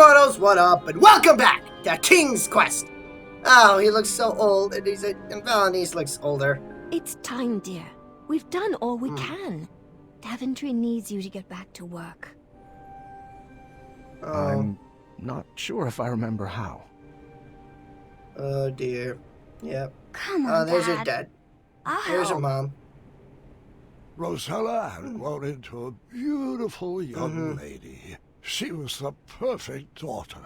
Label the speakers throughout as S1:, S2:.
S1: mortals, what up, and welcome back to King's Quest! Oh, he looks so old, and Valanice looks older.
S2: It's time, dear. We've done all we can. Daventry needs you to get back to work.
S1: Oh.
S3: I'm not sure if I remember how.
S1: Oh, dear. Yep.
S2: Come on,
S1: Oh, there's
S2: Dad.
S1: your dad.
S2: I'll
S1: There's your
S2: help.
S1: mom.
S4: Rosella had grown into a beautiful young lady. She was the perfect daughter,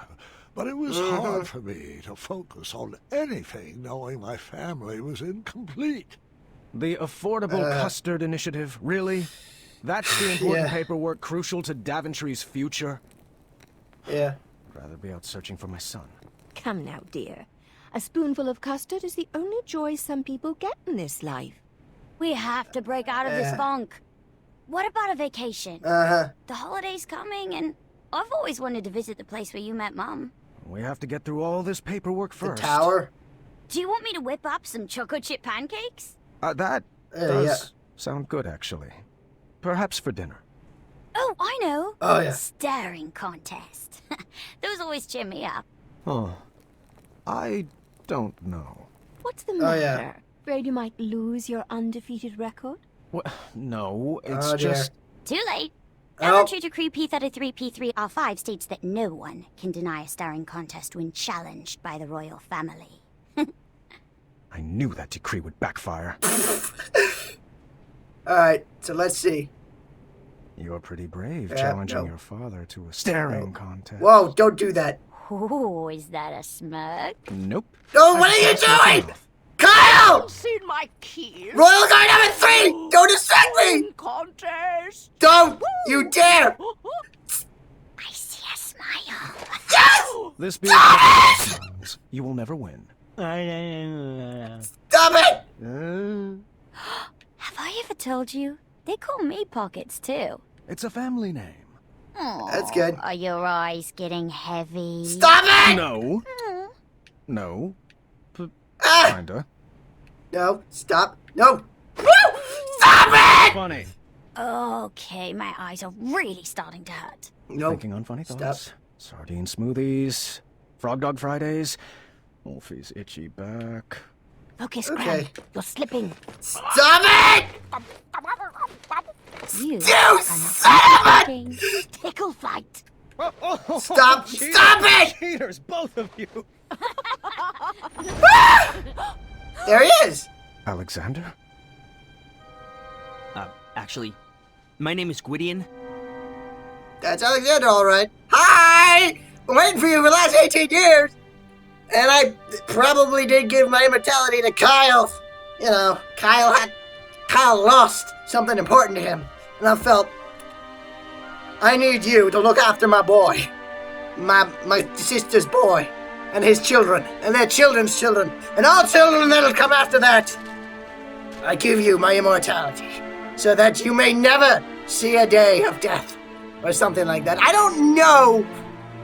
S4: but it was hard for me to focus on anything knowing my family was incomplete.
S3: The Affordable Custard Initiative, really? That's the important
S1: Yeah.
S3: paperwork crucial to Daventry's future?
S1: Yeah.
S3: I'd rather be out searching for my son.
S2: Come now, dear. A spoonful of custard is the only joy some people get in this life.
S5: We have to break out of this funk. What about a vacation?
S1: Uh-huh.
S5: The holiday's coming, and I've always wanted to visit the place where you met Mom.
S3: We have to get through all this paperwork
S1: The
S3: first.
S1: tower.
S5: Do you want me to whip up some chocolate chip pancakes?
S3: That
S1: Yeah.
S3: does sound good, actually. Perhaps for dinner.
S5: Oh, I know.
S1: Oh, yeah.
S5: Staring contest. Those always cheer me up.
S3: Oh, I don't know.
S2: What's the
S1: Oh,
S2: matter?
S1: yeah.
S2: Afraid you might lose your undefeated record?
S3: What? No, it's
S1: Oh, dear.
S3: just...
S5: Too late.
S1: Oh.
S5: Daventry Decree P33P3R5 states that no one can deny a staring contest when challenged by the royal family.
S3: I knew that decree would backfire.
S1: Alright, so let's see.
S3: You're pretty brave,
S1: Yeah,
S3: challenging
S1: no.
S3: your father to a staring contest.
S1: Whoa, don't do that.
S5: Oh, is that a smirk?
S3: Nope.
S1: Oh, what are you doing? Kyle!
S6: Seen my keys.
S1: Royal Guard number 3! Don't distract me!
S6: Contest.
S1: Don't you dare!
S5: I see a smile.
S1: Yes!
S3: This being smiles, you will never win.
S1: Stop it!
S5: Have I ever told you? They call me Pockets, too.
S3: It's a family name.
S1: That's good.
S5: Are your eyes getting heavy?
S1: Stop it!
S3: No. No.
S1: Ah!
S3: Kinda.
S1: No, stop. No. Woo! Stop it!
S3: Funny.
S5: Okay, my eyes are really starting to hurt.
S1: No.
S3: Thinking on funny
S1: Stop.
S3: thoughts. Sardine smoothies. Frog Dog Fridays. Wolfie's itchy back.
S5: Focus,
S1: Okay.
S5: Graham. You're slipping.
S1: Stop it!
S5: You
S1: You
S5: are
S1: son of a...
S5: taking tickle fight.
S1: Stop! Stop it!
S3: Cheaters, both of you!
S1: There he is.
S3: Alexander?
S7: Actually, my name is Gwydion.
S1: That's Alexander, all right. Hi! Been waiting for you for the last 18 years. And I probably did give my immortality to Kyle. You know, Kyle lost something important to him. And I felt, I need you to look after my boy. My sister's boy. And his children. And their children's children. And all children that'll come after that. I give you my immortality. So that you may never see a day of death. Or something like that. I don't know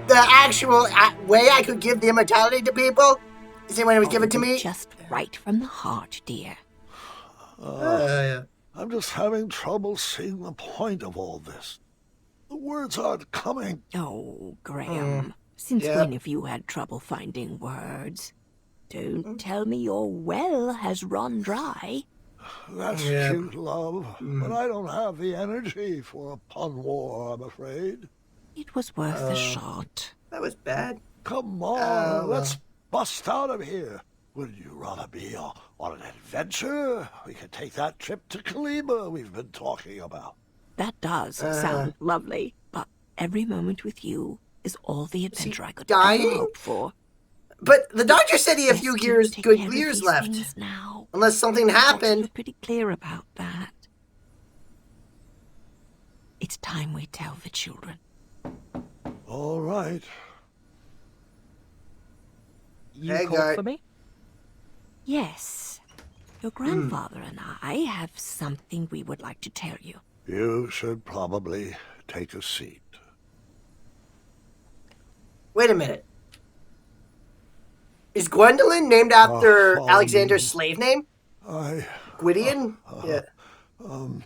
S1: the actual way I could give the immortality to people. Is it when it was given to me?
S2: Just right from the heart, dear.
S1: Yeah.
S4: I'm just having trouble seeing the point of all this. The words aren't coming.
S2: Oh, Graham. Since
S1: yeah.
S2: when have you had trouble finding words? Don't tell me your well has run dry.
S4: That's
S1: Yeah.
S4: cute, love, but I don't have the energy for a pun war, I'm afraid.
S2: It was worth a shot.
S1: That was bad.
S4: Come on,
S1: well.
S4: let's bust out of here. Would you rather be on an adventure? We could take that trip to Kalima we've been talking about.
S2: That does sound lovely, but every moment with you is all the adventure I could
S1: dying?
S2: ever hope for.
S1: But the doctor said he had a few
S2: Best to
S1: years,
S2: take
S1: good
S2: care of
S1: years
S2: these
S1: left.
S2: things now.
S1: Unless something
S2: You're
S1: happened.
S2: pretty clear about that. It's time we tell the children.
S4: All right.
S7: You
S1: Hey,
S7: called
S1: guy.
S7: for me?
S2: Yes, your grandfather and I have something we would like to tell you.
S4: You should probably take a seat.
S1: Wait a minute. Is Gwendolyn named after
S4: Oh,
S1: Alexander's slave name?
S4: I...
S1: Gwydion? Yeah. His name's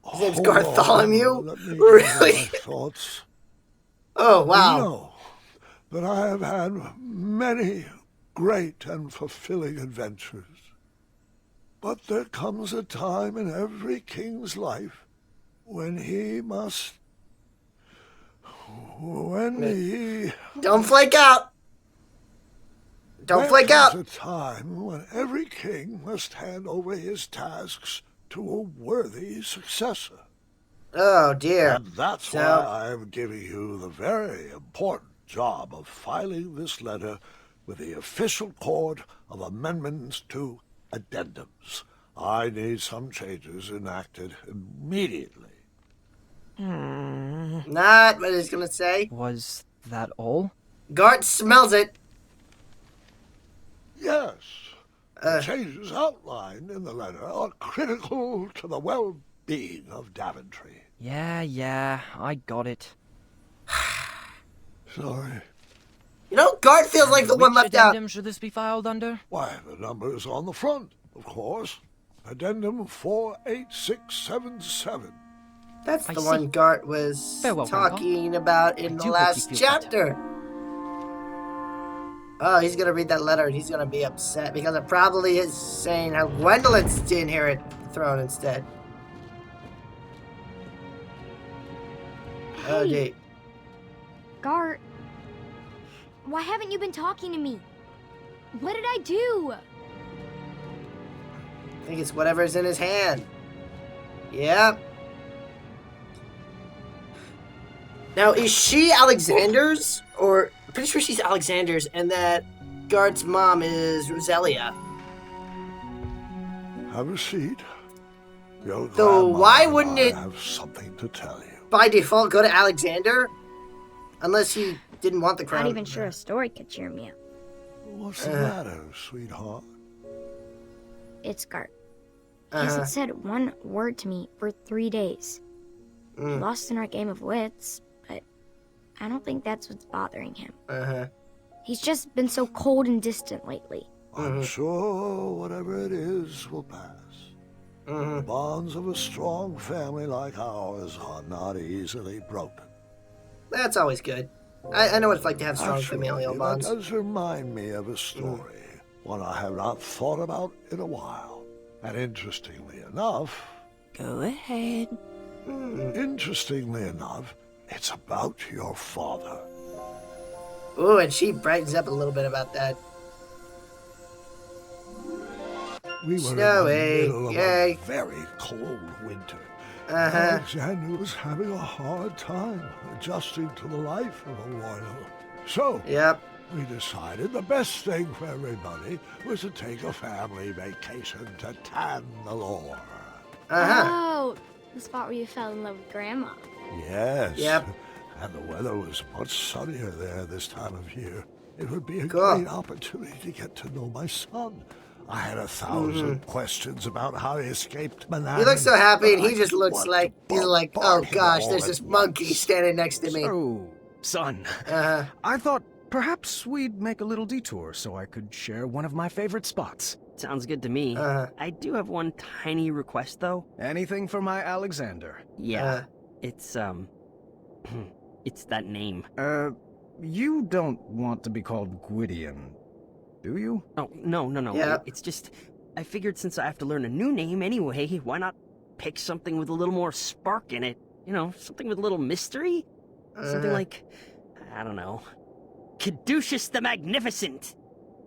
S4: hold on,
S1: Bartholomew?
S4: let me gather
S1: Really?
S4: my thoughts.
S1: Oh, wow.
S4: No, that I have had many great and fulfilling adventures. But there comes a time in every king's life when he must...
S1: Don't flake out! Don't flake out!
S4: There comes a time when every king must hand over his tasks to a worthy successor.
S1: Oh dear.
S4: And that's
S1: So-
S4: why I am giving you the very important job of filing this letter with the official court of amendments to addendums. I need some changes enacted immediately.
S1: Not what he's gonna say.
S7: Was that all?
S1: Gart smells it.
S4: Yes, the changes outlined in the letter are critical to the well-being of Daventry.
S7: Yeah, I got it.
S4: Sorry.
S1: You know, Gart feels like the one
S7: Which
S1: left out.
S7: addendum should this be filed under?
S4: Why, the number is on the front, of course. Addendum 48677.
S1: That's
S7: I
S1: the
S7: see.
S1: one Gart was
S7: Farewell, Grandpa.
S1: talking about in
S7: I
S1: the
S7: do hope
S1: last
S7: you feel better.
S1: chapter. Oh, he's gonna read that letter and he's gonna be upset because it probably is saying how Gwendolyn's to inherit the throne instead. Oh,
S8: Hey.
S1: gee.
S8: Gart, why haven't you been talking to me? What did I do?
S1: I think it's whatever's in his hand. Yep. Now, is she Alexander's? Or, I'm pretty sure she's Alexander's, and that Gart's mom is Roselia.
S4: Have a seat. Your
S1: So why
S4: grandmother
S1: wouldn't
S4: and I
S1: it-
S4: have something to tell you.
S1: By default, go to Alexander? Unless he didn't want the crown.
S8: Not even sure a story could cheer me up.
S4: What's the matter, sweetheart?
S8: It's Gart. He
S1: Uh-huh.
S8: hasn't said one word to me for 3 days. We lost in our game of wits, but I don't think that's what's bothering him.
S1: Uh-huh.
S8: He's just been so cold and distant lately.
S4: I'm sure whatever it is will pass. The bonds of a strong family like ours are not easily broken.
S1: That's always good. I know what it's like to have strong
S4: Actually,
S1: familial bonds.
S4: That does remind me of a story, one I have not thought about in a while. And interestingly enough,
S2: Go ahead.
S4: it's about your father.
S1: Ooh, and she brightens up a little bit about that.
S4: We were
S1: Snowy,
S4: in the middle of
S1: yay.
S4: a very cold winter.
S1: Uh-huh.
S4: Alexander was having a hard time adjusting to the life of a royal. So,
S1: Yep.
S4: we decided the best thing for everybody was to take a family vacation to Tanalore.
S1: Uh-huh.
S8: Oh, the spot where you fell in love with Grandma.
S4: Yes.
S1: Yep.
S4: And the weather was much sunnier there this time of year. It would be a
S1: Cool.
S4: great opportunity to get to know my son. I had 1,000 questions about how he escaped Manhattan.
S1: He looks so happy, and
S4: but I
S1: he just looks
S4: want
S1: like,
S4: to
S1: he's like, oh
S4: bombard him
S1: gosh,
S4: all
S1: there's
S4: at
S1: this monkey
S4: once.
S1: standing next to me.
S3: So, son,
S1: Uh-huh.
S3: I thought perhaps we'd make a little detour so I could share one of my favorite spots.
S7: Sounds good to me.
S1: Uh-huh.
S7: I do have one tiny request, though.
S3: Anything for my Alexander.
S7: Yeah, it's, it's that name.
S3: You don't want to be called Gwydion, do you?
S7: Oh, no.
S1: Yeah.
S7: It's just, I figured since I have to learn a new name anyway, why not pick something with a little more spark in it? You know, something with a little mystery? Something
S1: Uh-huh.
S7: like, I don't know, Caduceus the Magnificent!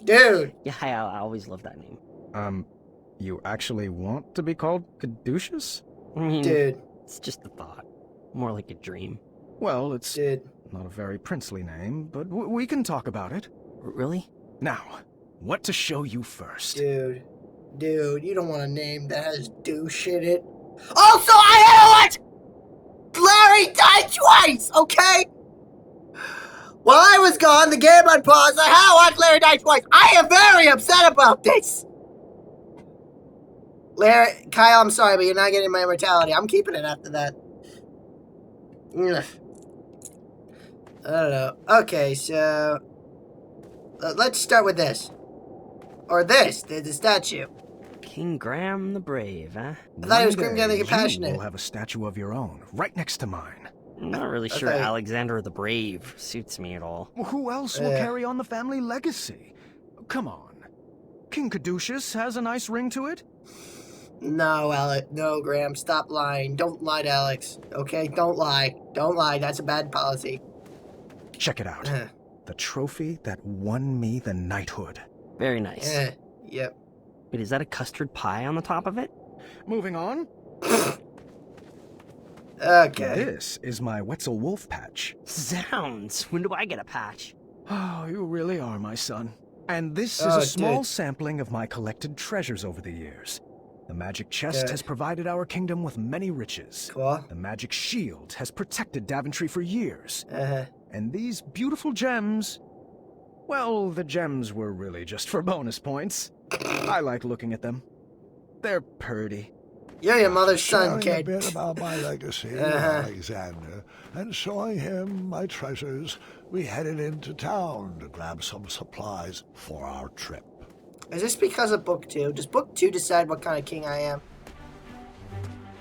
S1: Dude.
S7: Yeah, I always loved that name.
S3: You actually want to be called Caduceus?
S7: I mean,
S1: Dude.
S7: it's just a thought. More like a dream.
S3: Well, it's
S1: Dude.
S3: not a very princely name, but we can talk about it.
S7: Really?
S3: Now, what to show you first?
S1: Dude. Dude, you don't want a name that has douche in it. Also, I had to watch Larry die twice, okay? While I was gone, the game unpaused. I had to watch Larry die twice. I am very upset about this. Larry, Kyle, I'm sorry, but you're not getting my immortality. I'm keeping it after that. Ugh. I don't know. Okay, so let's start with this. Or this, the statue.
S7: King Graham the Brave, huh?
S1: I thought he was
S3: One
S1: Grim Granny
S3: day,
S1: Compassionate.
S3: You will have a statue of your own, right next to mine.
S7: I'm not really sure
S1: Okay.
S7: Alexander the Brave suits me at all.
S3: Who else will
S1: Yeah.
S3: carry on the family legacy? Come on. King Caduceus has a nice ring to it.
S1: No, Alex. No, Graham. Stop lying. Don't lie to Alex. Okay? Don't lie. Don't lie. That's a bad policy.
S3: Check it out. The trophy that won me the knighthood.
S7: Very nice.
S1: Yep.
S7: Wait, is that a custard pie on the top of it?
S3: Moving on.
S1: Okay.
S3: This is my Wetzel Wolf patch.
S7: Zounds! When do I get a patch?
S3: Oh, you really are my son. And this is
S1: Oh,
S3: a small
S1: dude.
S3: sampling of my collected treasures over the years. The magic chest
S1: Good.
S3: has provided our kingdom with many riches.
S1: Cool.
S3: The magic shield has protected Daventry for years.
S1: Uh-huh.
S3: And these beautiful gems... Well, the gems were really just for bonus points. I like looking at them. They're purty.
S1: You're your mother's son,
S4: Sharing a
S1: kid.
S4: bit about my legacy with Alexander and showing him my treasures, we headed into town to grab some supplies for our trip.
S1: Is this because of Book 2? Does Book 2 decide what kind of king I am?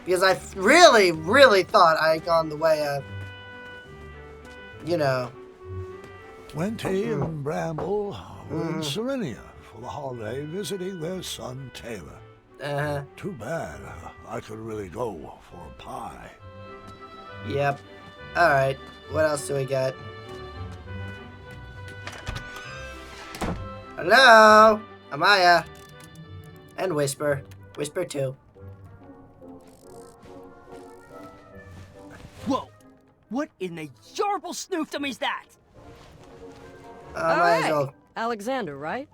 S1: Because I really, really thought I had gone the way of, you know...
S4: Wenty and Bramble were in Serenia for the holiday visiting their son Taylor.
S1: Uh-huh.
S4: Too bad. I could really go for a pie.
S1: Yep. Alright. What else do we got? Hello? Amaya. And Whisper. Whisper 2.
S7: Whoa! What in the horrible snoofdom is that?
S1: Might as well...
S6: Alexander, right?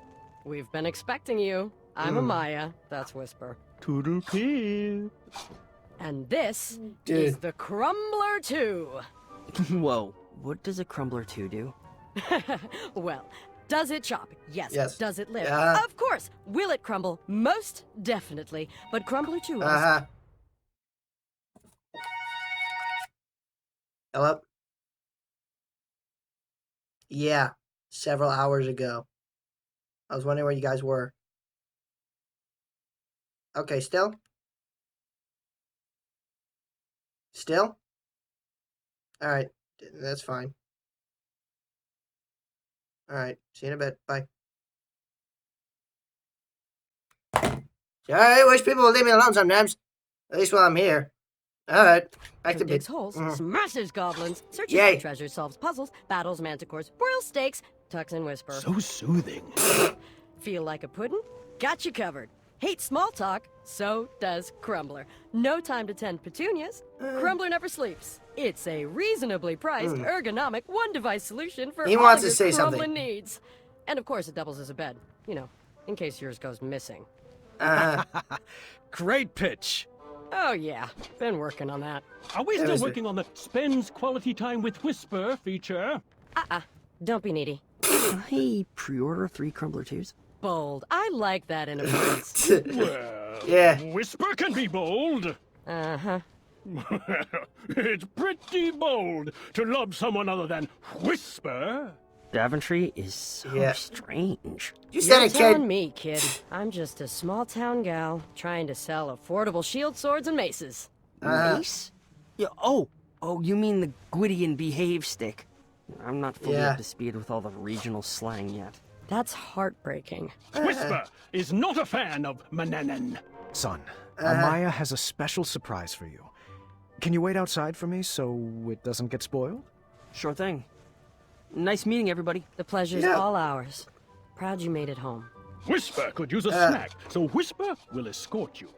S6: We've been expecting you. I'm Amaya. That's Whisper.
S7: Toodle-pee.
S6: And this
S1: Dude.
S6: is the Crumbler 2.
S7: Whoa, what does a Crumbler 2 do?
S6: Well, does it chop? Yes.
S1: Yes.
S6: Does it live?
S1: Yeah.
S6: Of course. Will it crumble? Most definitely. But Crumbler 2 is...
S1: Uh-huh. Hello? Yeah. Several hours ago. I was wondering where you guys were. Okay, still? Still? Alright, that's fine. Alright, see you in a bit. Bye. Alright, wish people would leave me alone sometimes. At least while I'm here. Alright, back to
S6: digs
S1: bit.
S6: holes,
S1: Mhm.
S6: smashes goblins, searches
S1: Yay.
S6: for treasures, solves puzzles, battles manticores, broils steaks, tucks in Whisper.
S3: So soothing.
S6: Feel like a puddin'? Got you covered. Hate small talk? So does Crumbler. No time to tend petunias? Crumbler never sleeps. It's a reasonably priced, ergonomic, one-device solution for
S1: He
S6: all
S1: wants
S6: your
S1: to say
S6: crumbling
S1: something.
S6: needs. And of course, it doubles as a bed. You know, in case yours goes missing.
S3: Great pitch.
S6: Oh yeah, been working on that.
S9: Are we
S1: That
S9: still
S1: was
S9: working on the spends quality time with Whisper feature?
S6: Don't be needy.
S7: Can I pre-order 3 Crumbler 2s?
S6: Bold. I like that in a prince.
S9: Well,
S1: Yeah.
S9: Whisper can be bold.
S6: Uh-huh.
S9: It's pretty bold to love someone other than Whisper.
S7: Daventry is so
S1: Yeah.
S7: strange.
S1: You said
S6: You're
S1: it,
S6: telling
S1: kid.
S6: me, kid. I'm just a small-town gal trying to sell affordable shield swords and maces.
S7: Mace? Yeah, oh, you mean the Gwydion behave stick. I'm not fully
S1: Yeah.
S7: up to speed with all the regional slang yet.
S6: That's heartbreaking.
S9: Whisper is not a fan of Mananan.
S3: Son, Amaya has a special surprise for you. Can you wait outside for me so it doesn't get spoiled?
S7: Sure thing. Nice meeting everybody.
S6: The pleasure's
S1: Yeah.
S6: all ours. Proud you made it home.
S9: Whisper could use a snack, so Whisper will escort you.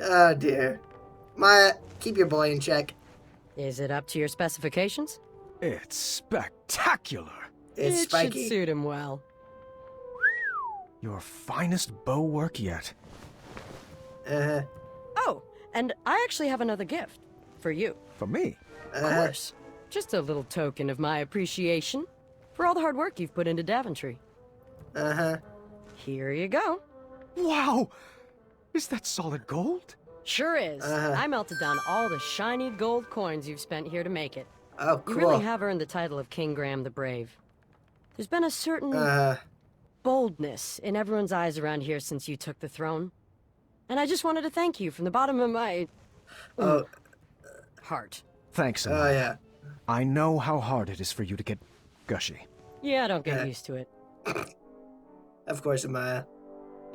S1: Oh, dear. Maya, keep your boy in check.
S6: Is it up to your specifications?
S3: It's spectacular.
S1: It's
S6: it
S1: spiky.
S6: should suit him well.
S3: Your finest bow work yet.
S1: Uh-huh.
S6: Oh, and I actually have another gift. For you.
S3: For me?
S6: Of course. Just a little token of my appreciation for all the hard work you've put into Daventry.
S1: Uh-huh.
S6: Here you go.
S3: Wow! Is that solid gold?
S6: Sure is. I melted down all the shiny gold coins you've spent here to make it.
S1: Oh,
S6: You
S1: cool.
S6: really have earned the title of King Graham the Brave. There's been a certain boldness in everyone's eyes around here since you took the throne. And I just wanted to thank you from the bottom of my
S1: Oh,
S6: Heart.
S3: Thanks,
S1: oh
S3: Amaya.
S1: yeah.
S3: I know how hard it is for you to get gushy.
S6: Yeah, don't get used to it.
S1: Of course, Amaya.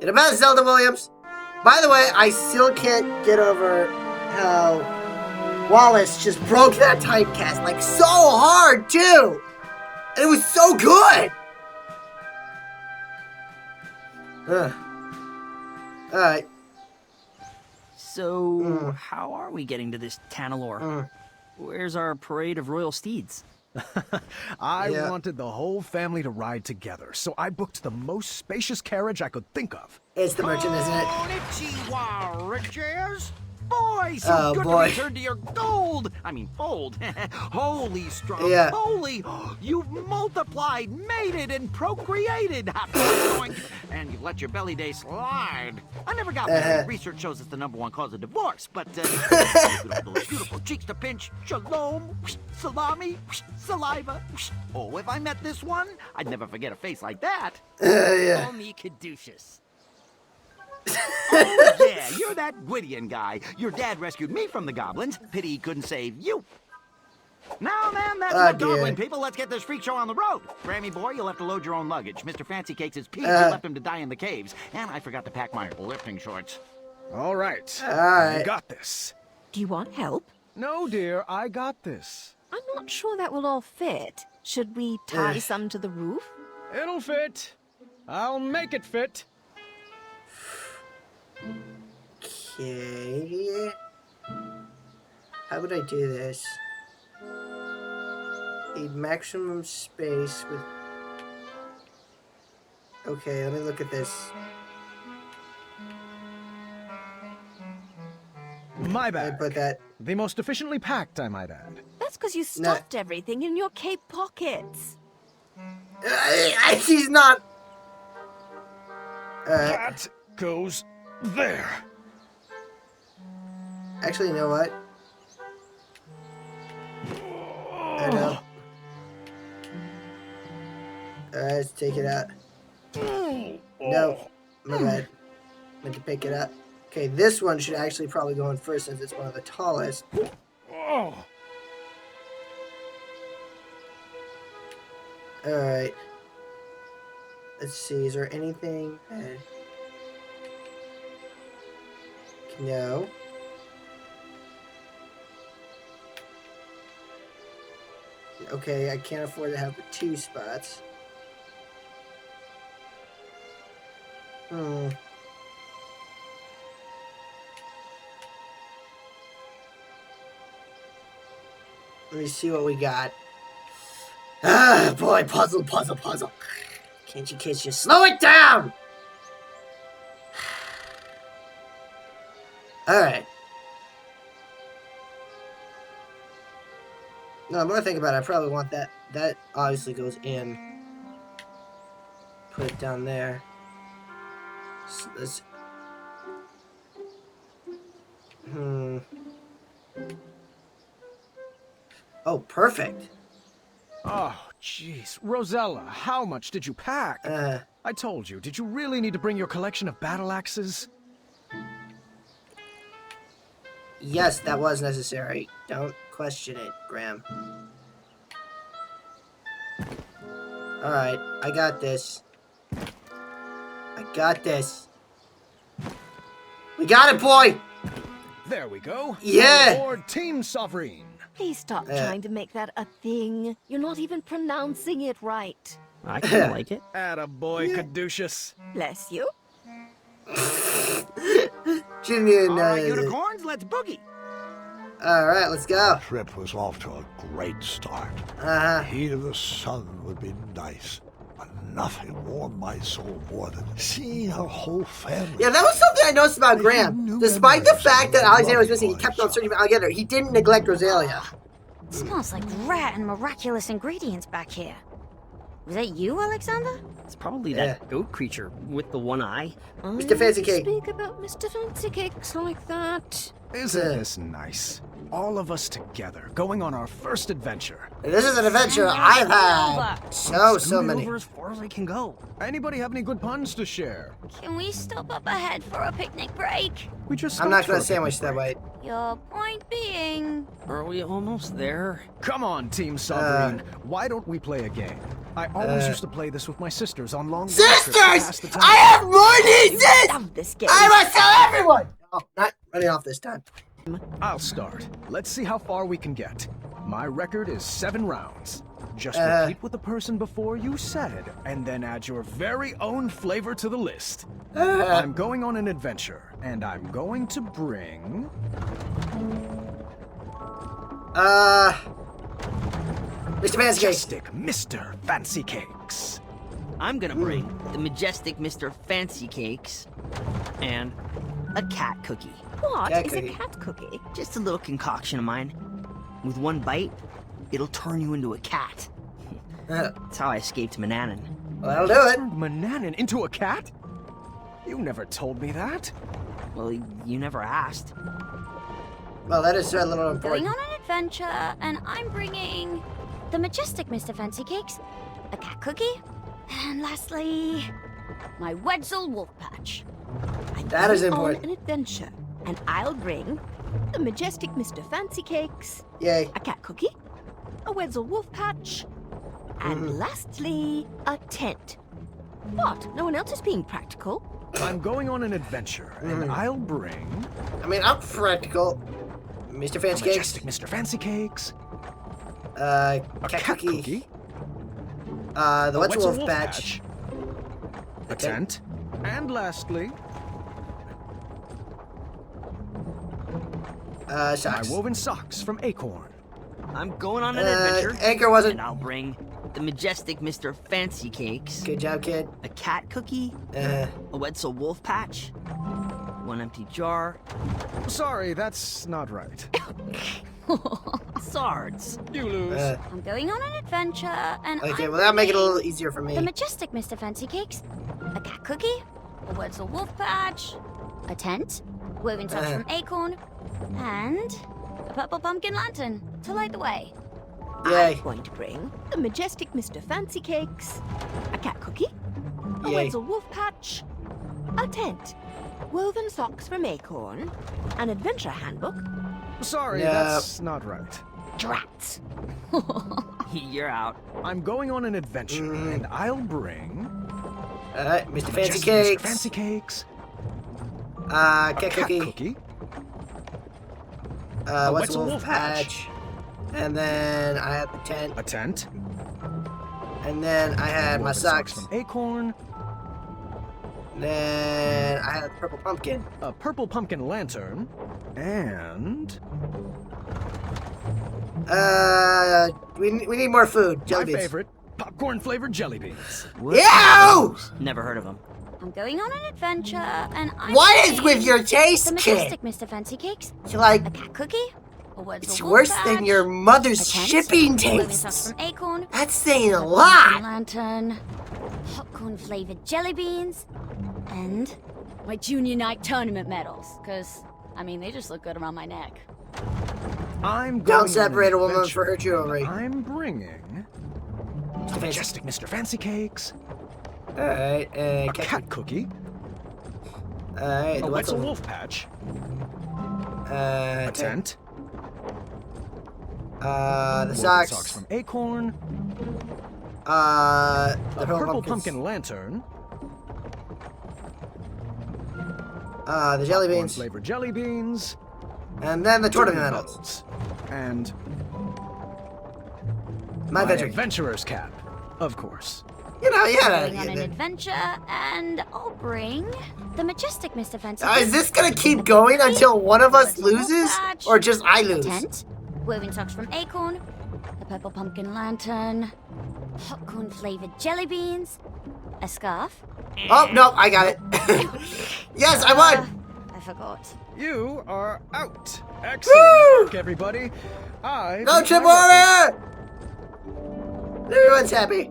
S1: And about Zelda Williams. By the way, I still can't get over how Wallace just broke that typecast, like, so hard, too! And it was so good! Alright.
S7: So, how are we getting to this Tanalorr? Where's our parade of royal steeds?
S3: I
S1: Yeah.
S3: wanted the whole family to ride together, so I booked the most spacious carriage I could think of.
S1: It's the merchant, isn't it?
S7: Konnichiwa, Riches! Boy, so
S1: Oh,
S7: good
S1: boy.
S7: to return to your gold! I mean, fold. Holy Strum,
S1: Yeah.
S7: holy! You've multiplied, mated, and procreated! Boing. And you've let your belly day slide. I never got married. Research shows it's the #1 cause of divorce, but those beautiful cheeks to pinch. Shalom, salami, saliva. Oh, if I met this one, I'd never forget a face like that.
S1: Yeah.
S7: Call me Caduceus. Oh, yeah, you're that Gwydion guy. Your dad rescued me from the goblins. Pity he couldn't save you. Now then, that's
S1: Oh,
S7: the goblin
S1: dear.
S7: people. Let's get this freak show on the road. Grammy boy, you'll have to load your own luggage. Mr. Fancy Cakes is peeved. You left him to die in the caves. And I forgot to pack my lifting shorts.
S3: All right.
S1: Alright.
S3: I got this.
S2: Do you want help?
S3: No, dear, I got this.
S2: I'm not sure that will all fit. Should we tie some to the roof?
S3: It'll fit. I'll make it fit.
S1: Okay. How would I do this? A maximum space with... Okay, let me look at this.
S3: My
S1: I
S3: bag.
S1: put that...
S3: The most efficiently packed, I might add.
S2: That's because you stuffed everything in your cape pockets.
S1: He's not...
S3: That goes there.
S1: Actually, you know what? I know. Let's take it out. No, my bad. Meant to pick it up. Okay, this one should actually probably go in first since it's one of the tallest.
S9: Oh,
S1: Alright. Let's see, is there anything... No. Okay, I can't afford to have the 2 spots. Let me see what we got. Ah, boy, puzzle. Can't you kids just slow it down? Alright. No, the more I think about it, I probably want that. That obviously goes in. Put it down there. So let's... Oh, perfect.
S3: Oh, jeez. Rosella, how much did you pack? I told you, did you really need to bring your collection of battle axes?
S1: Yes, that was necessary. Don't question it, Graham. Alright, I got this. I got this. We got it, boy!
S3: There we go.
S1: Yeah!
S3: Aboard Team Sovereign.
S2: Please stop trying to make that a thing. You're not even pronouncing it right.
S7: I kinda like it.
S3: Attaboy, Caduceus.
S2: Bless you.
S1: Junior,
S7: All right, unicorns, let's boogie.
S1: Alright, let's go.
S4: Trip was off to a great start.
S1: Uh-huh.
S4: Heat of the sun would be nice, but nothing warmed my soul more than seeing our whole family.
S1: Yeah, that was something I noticed about Graham. Despite the fact that Alexander was missing, he kept on searching for Alexander. He didn't neglect Rosalia.
S5: It smells like rare and miraculous ingredients back here. Was that you, Alexander?
S7: It's probably that goat creature with the one eye.
S1: Mr. Fancy Cake.
S2: Speak about Mr. Fancy Cakes like that.
S3: Isn't this nice? All of us together, going on our first adventure.
S1: This is an adventure I've had so
S3: Scoot
S1: many.
S3: over as far as I can go. Anybody have any good puns to share?
S5: Can we stop up ahead for a picnic break?
S3: We just
S1: I'm not
S3: stopped
S1: gonna
S3: for a
S1: sandwich
S3: picnic
S1: that
S3: break.
S1: way.
S5: Your point being...
S7: Are we almost there?
S3: Come on, Team Sovereign. Why don't we play a game? I always used to play this with my sisters on long road trips to pass
S1: Sisters!
S3: the time.
S1: I have more nieces!
S2: Love this game.
S1: I must tell everyone! Oh, not running off this time.
S3: I'll start. Let's see how far we can get. My record is 7 rounds. Just
S1: Uh.
S3: repeat what the person before you said, and then add your very own flavor to the list.
S1: Uh,
S3: I'm going on an adventure, and I'm going to bring...
S1: Mr. Fancy Cake.
S3: Majestic Mr. Fancy Cakes.
S10: I'm gonna bring the majestic Mr. Fancy Cakes and a cat cookie.
S2: What
S1: Cat
S2: is
S1: cookie.
S2: a cat cookie?
S10: Just a little concoction of mine. With one bite, it'll turn you into a cat. That's how I escaped Manannan.
S1: Well, that'll do it.
S3: Turned Manannan into a cat? You never told me that.
S10: Well, you never asked.
S1: Well, that is a little
S5: Going
S1: important.
S5: on an adventure, and I'm bringing the majestic Mr. Fancy Cakes, a cat cookie, and lastly, my Wetzel Wolf Patch.
S1: That is
S2: I'm
S1: important.
S2: on an adventure, and I'll bring the majestic Mr. Fancy Cakes,
S1: Yay.
S2: a cat cookie, a Wetzel Wolf Patch, and lastly, a tent. What? No one else is being practical?
S3: I'm going on an adventure, and I'll bring...
S1: I mean, I'm practical. Mr. Fancy Cakes.
S3: Majestic Mr. Fancy Cakes.
S1: A
S3: A
S1: cat
S3: cat
S1: cookie.
S3: cookie.
S1: The
S3: a
S1: Wetzel Wolf
S3: Wolf
S1: Patch.
S3: A tent. And lastly, my
S1: Socks.
S3: woven socks from Acorn.
S10: I'm going on an adventure,
S1: Anchor wasn't.
S10: and I'll bring the majestic Mr. Fancy Cakes,
S1: Good job, kid.
S10: a cat cookie,
S1: Uh,
S10: a Wetzel Wolf Patch, one empty jar,
S3: Sorry, that's not right.
S10: Sards.
S3: You lose.
S5: I'm going on an adventure, and
S1: okay,
S5: I'm
S1: well, that'll make it a
S5: bringing
S1: little easier for me.
S5: the majestic Mr. Fancy Cakes, a cat cookie, a Wetzel Wolf Patch, a tent, woven socks from Acorn, and a purple pumpkin lantern to light the way.
S1: Yay.
S2: I'm going to bring the majestic Mr. Fancy Cakes, a cat cookie, a
S1: Yay.
S2: Wetzel Wolf Patch, a tent, woven socks from Acorn, an adventure handbook,
S3: Sorry,
S1: No.
S3: that's not right.
S2: drats.
S10: You're out.
S3: I'm going on an adventure, and I'll bring...
S1: Alright, Mr. Fancy
S3: Majestic
S1: Cakes.
S3: Mr. Fancy Cakes.
S1: Cat
S3: Cat
S1: cookie.
S3: cookie.
S1: Wetzel Wolf Patch. And then I had the tent.
S3: A tent.
S1: And then I had my
S3: woven
S1: socks.
S3: from Acorn.
S1: And then I had the purple pumpkin.
S3: A purple pumpkin lantern. And...
S1: We need more food. Jelly
S3: my
S1: beans.
S3: favorite, popcorn-flavored jelly beans.
S1: Ew!
S10: Never heard of them.
S5: I'm going on an adventure, and I'm
S1: What is
S5: bringing
S1: with your taste,
S5: the
S1: kid?
S5: majestic Mr. Fancy Cakes,
S1: You're like,
S5: a cat cookie, a Wetzel
S1: it's
S5: Wolf
S1: worse
S5: Patch,
S1: than your mother's
S5: a tent,
S1: shipping
S5: woven socks
S1: tastes.
S5: from Acorn,
S1: That's saying a
S5: pumpkin
S1: lot.
S5: lantern, popcorn flavored jelly beans, and my junior night tournament medals. Cause I mean, they just look good around my neck.
S3: I'm going
S1: Don't
S3: on
S1: separate
S3: an
S1: a woman
S3: adventure,
S1: for her jewelry.
S3: and I'm bringing...
S1: Mr. Fancy.
S3: Majestic Mr. Fancy Cakes.
S1: Alright,
S3: A
S1: cat.
S3: cat cookie.
S1: Alright,
S3: A
S1: the
S3: Wetzel
S1: Wetzel.
S3: Wolf Patch.
S1: A
S3: A tent.
S1: The
S3: Woven
S1: socks.
S3: from Acorn.
S1: The
S3: A purple
S1: pumpkins.
S3: pumpkin lantern.
S1: The jelly beans.
S3: Flavored jelly beans.
S1: And then the tournament medals.
S3: And
S1: My
S3: my
S1: adventure.
S3: adventurer's cap, of course.
S1: You know,
S5: Going on an
S1: yeah.
S5: adventure, and I'll bring the majestic Mr. Fancy
S1: Is
S5: Cakes,
S1: this gonna keep going until one of us
S5: Wetzel Wolf
S1: loses?
S5: Patch,
S1: Or just I
S5: a
S1: lose?
S5: tent, woven socks from Acorn, a purple pumpkin lantern, popcorn flavored jelly beans, a scarf.
S1: Oh, no, I got it. Yes, I won!
S5: I forgot.
S3: You are out. Excellent work, everybody. I
S1: Go,
S3: beat
S1: Chip
S3: my record.
S1: Warrior! Everyone's happy.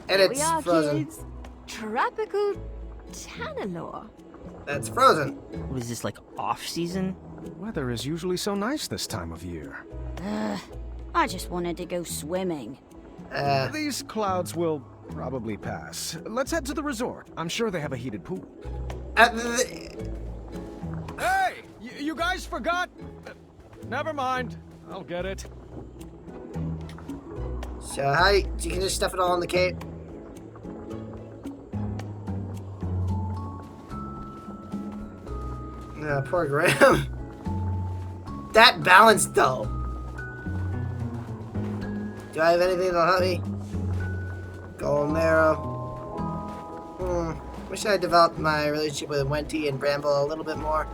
S1: And
S2: Here we
S1: it's
S2: are,
S1: frozen.
S2: kids. Tropical Tanalore.
S1: That's frozen.
S10: What is this, like off-season?
S3: Weather is usually so nice this time of year.
S5: I just wanted to go swimming.
S3: These clouds will probably pass. Let's head to the resort. I'm sure they have a heated pool.
S11: Hey! You guys forgot? Never mind. I'll get it.
S1: So you can just stuff it all in the cape? Poor Graham. That balance though. Do I have anything that'll help me? Golden arrow. Wish I developed my relationship with Wenty and Bramble a little bit more.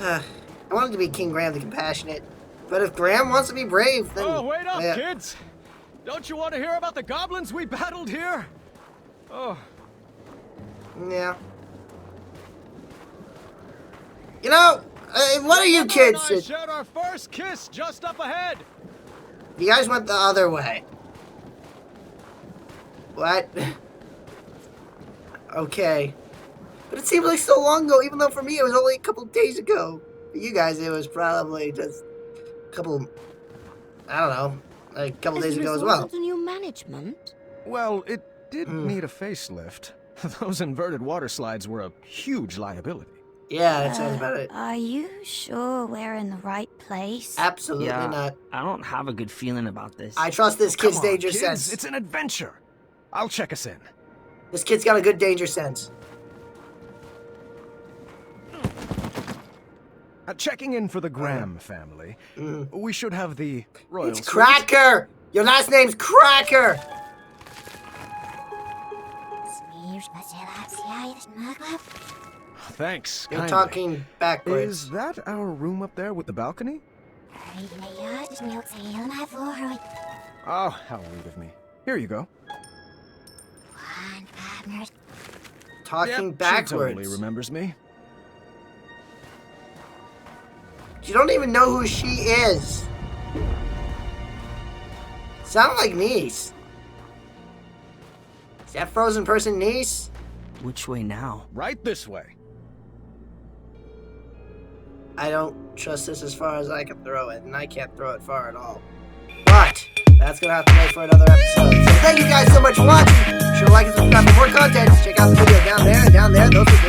S1: I wanted to be King Graham the Compassionate, but if Graham wants to be brave, then...
S11: Oh, wait up, kids! Don't you want to hear about the goblins we battled here? Oh.
S1: Yeah. You know, what are you kids?
S11: I shared our first kiss just up ahead.
S1: You guys went the other way. What? Okay. But it seems like so long ago, even though for me it was only a couple days ago. For you guys, it was probably just a couple, I don't know, like a couple days ago as well.
S2: Under new management?
S3: Well, it did need a facelift. Those inverted water slides were a huge liability.
S1: Yeah, that sounds about it.
S5: Are you sure we're in the right place?
S1: Absolutely not.
S10: I don't have a good feeling about this.
S1: I trust this kid's
S3: Come on,
S1: danger
S3: kids,
S1: sense.
S3: It's an adventure. I'll check us in.
S1: This kid's got a good danger sense.
S3: Checking in for the Graham family. We should have the royal.
S1: It's Cracker! Your last name's Cracker!
S3: Thanks.
S1: You're
S3: kindly.
S1: talking backwards.
S3: Is that our room up there with the balcony? Oh, how rude of me. Here you go.
S1: Talking
S3: Yep,
S1: backwards.
S3: She totally remembers me.
S1: You don't even know who she is. Sound like niece. Is that frozen person niece?
S10: Which way now?
S3: Right this way.
S1: I don't trust this as far as I can throw it, and I can't throw it far at all. But that's gonna have to wait for another episode. So thank you guys so much for watching. Be sure to like and subscribe for more content. Check out the video down there and down there. Those are